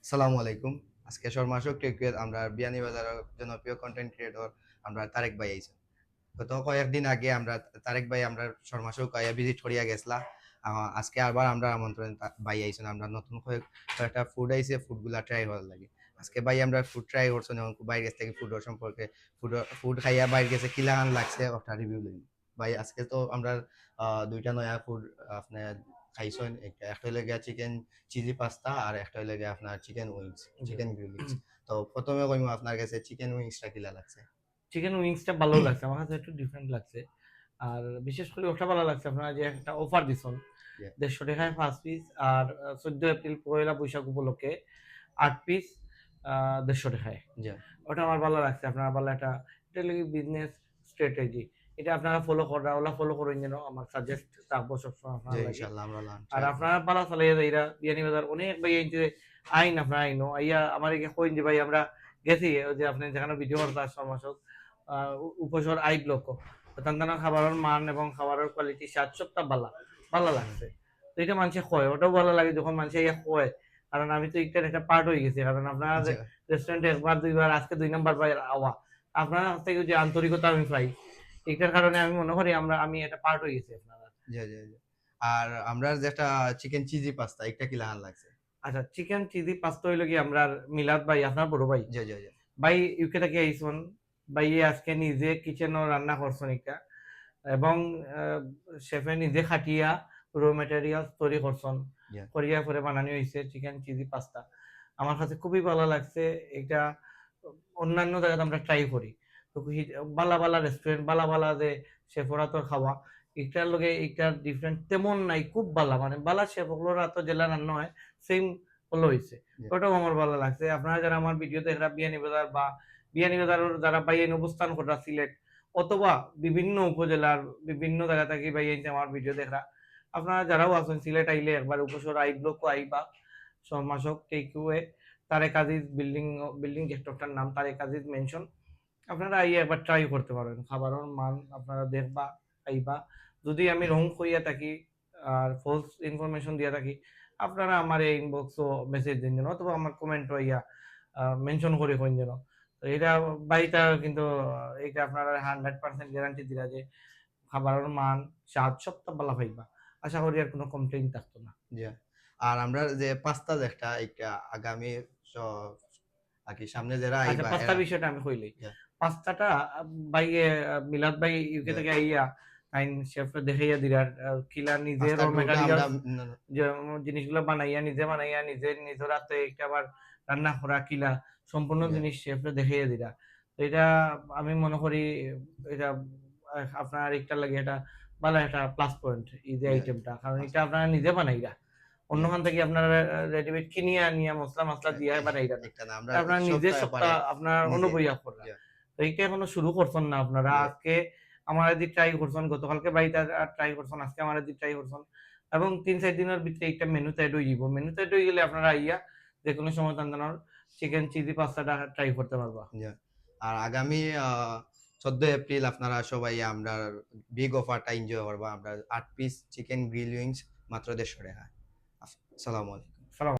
আসসালামু আলাইকুম। আজকে শর্মাশোক টেকুয়ের আমরা বিয়ানীবাজারের জনপ্রিয় কন্টেন্ট ক্রিয়েটর আমরা তারেক ভাই আইছেন। গত কয়েকদিন আগে আমরা তারেক ভাই আমরা শর্মাশোক আইয়া ভিজিট করিয়া গেছলা। আজকে আবার আমরা আমন্ত্রণ ভাই আইছেন। আমরা নতুন কয়েকটা ফুড আইছে, ফুডগুলা ট্রাই হওয়ার লাগে। আজকে ভাই আমরা ফুড ট্রাই করছেন এবং বাইরে কাছ থেকে ফুডের সম্পর্কে ফুড খাইয়া বাইরে গেছে কিলান লাগছে ওটা রিভিউ লইব। ভাই আজকে তো আমরা দুইটা নয়া ফুড আপনার খাইছেন। একটা হইলে গিয়া চিকেন চিলি পাস্তা আর একটা হইলে গিয়া আপনার chicken wings, chicken grill wings. তো প্রথমে কইমু আপনার কাছে চিকেন উইংসটা কিলা লাগছে? চিকেন উইংসটা ভালো লাগছে, আমার কাছে একটু ডিফারেন্ট লাগছে। আর বিশেষ করে ওটা ভালো লাগছে আপনারা যে একটা অফার দিচ্ছেন, Yeah, 150 টাকায় 5 পিস। আর 14 এপ্রিল পয়লা বৈশাখ উপলক্ষে 8 পিস 150 টাকায়। yeah, ওটা আমার ভালো লাগছে, আপনারা ভালো একটা এটা বিজনেস স্ট্র্যাটেজি। এটা আপনারা ফলো করা ওলা ফলো করেন যেন আমার সাজেস্ট থাকবো সবসময় আপনার যে লাগে। ইনশাআল্লাহ আমরা আর ট্রাই করব। আপনারা পালা চালাইয়া যাইরা বিয়ানীবাজার অনেক ভাই যে আইন আপনারা আইনো আইয়া আমার কইন যে ভাই আমরা গেছি ওই যে আপনি যেখানে ভিডিও করতে সমাসক উপসর আই ব্লক তান্তানা খাবারের মান এবং খাবারের কোয়ালিটি স্বাদ সবটা ভালো লাগছে। তো এটা মানুষে কয়, ওটাও ভালো লাগে যখন মানুষে ইয়া কয়। কারণ আমি তো একটা পার্ট হয়ে গেছি, কারণ আপনার জি, রেস্টুরেন্টে একবার দুইবার আজকে 2 নাম্বার ভাই আওয়া আপনার থেকে যে আন্তরিকতা আমি পাই, এটার কারণে আমি মনে করি আমি একটা পার্ট হয়ে গেছি আপনারা। জি, জি, জি। আর আমরা যেটা চিকেন চিজি পাস্তা এটা কি লাহান লাগছে? আচ্ছা, চিকেন চিলি পাস্তা হইলো কি আমরা মিলাদ ভাই আপনার বড় ভাই জি, জি, জি। ভাই ইউকে থেকে আইসুন। ভাই আজকে নিজে কিচেনও রান্না করছেন এটা, এবং শেফে নিজে খাটিয়া র মেটেরিয়ালস তৈরি করছেন, জি, করিয়া করে বানানো হয়েছে চিকেন চিলি পাস্তা। আমার কাছে খুবই ভালো লাগছে এটা। অন্যান্য জায়গাতে আমরা ট্রাই করি তো বালা বালা রেস্টুরেন্ট বালা বালা যে শেফরা তোর খাওয়া এটার লগে এটার ডিফারেন্ট তেমন নাই, খুব বালা মানে বালা শেফ ওগুলোর তো জেলা রান্না হয় সেম হলো হয়েছে। জি। ওটাও আমার ভালো লাগছে। আপনারা যারা আমার ভিডিওতে এরা বিয়ানীবাজার বা বিয়ানীবাজারের যারা বাইন অবস্থান করা সিলেট অথবা বিভিন্ন উপজেলার বিভিন্ন জায়গা থেকে বাইন আমার ভিডিও দেখরা, আপনারা যারাও আছেন সিলেট আইলে একবার উপসর আই ব্লক আইবা মাসক টেকওয়ে তারেক আজিজ বিল্ডিং বিল্ডিং যেটার নাম তারেক আজিজ মেনশন। আপনারা আইয়া একবার ট্রাই করতে পারেন, খাবারের মান আপনারা দেখবা খাইবা। যদি আমি রং কইয়া থাকি আর ফলস ইনফরমেশন দিয়া থাকি, আপনারা আমার এই ইনবক্সও মেসেজ দিন যেন অথবা আমার কমেন্ট হইয়া মেনশন করে কইন যেন। তো এটা বাড়িটা কিন্তু এটা আপনারা 100% গ্যারান্টি দিলা যে খাবারের মান স্বাদ সবটা ভালো পাইবা। আশা করি আর কোনো কমপ্লেইন থাকতো না। জি। আর আমরা যে পাস্তা যেটা এটা আগামী স আরকি সামনে যারা আচ্ছা, আইবা পাস্তার এরা বিষয়টা আমি কইলেই। জি, পাস্তাটা ভাইয়ে মিলাদ ভাই ইউকে জি। থেকে আইয়া আইন শেফ দেখাইয়া দিলার কিলা নিজে র পাস্তার ডোটা আমরা মেটেরিয়ালস যে জিনিসগুলো বানাইয়া নিজে নিজের হাতে একটা আবার রান্না করা কিলা সম্পূর্ণ জি, জিনিস শেফরে দেখাইয়া দিলা। তো এটা আমি মনে করি এটা আপনার একটা লাগে এটা ভালো একটা প্লাস পয়েন্ট এই যে জি, আইটেমটা, কারণ এটা পাস্তা। আপনারা নিজে বানাইরা। জি, অন্যখান থেকে আপনারা রেডিমেড কিনিয়া আনিয়া মসলা মসলা এ দিয়া এ বানাইরা না। একটা না আমরা আপনার নিজে সপ্তাহে সপ্তাহ পারে আপনার নিজে। অনুভূয়া করা। জি, তো এইটা এখনো শুরু করছেন না আপনারা। জি, আজকে আমার এদিক ট্রাই করছেন, গতকালকে বাড়িতে ট্রাই করছেন, আজকে আমার এদিক ট্রাই করছেন। এবং ৩-৪ দিনের ভিতরে একটা মেনুতে এড হয়ে যাব। মেনুতে এড হয়ে গেলে আপনারা আইয়া যেকোনো সময় তান্দানোর চিকেন চিলি পাস্তাটা ট্রাই করতে পারবা। জি। আর আগামী ১৪ এপ্রিল আপনারা সবাই আমরা বিগ অফারটা এনজয় করবা। আমরা ৮ পিস চিকেন গ্রিল উইংস মাত্র ১৫০ টাকায়। আসসালামু আলাইকুম।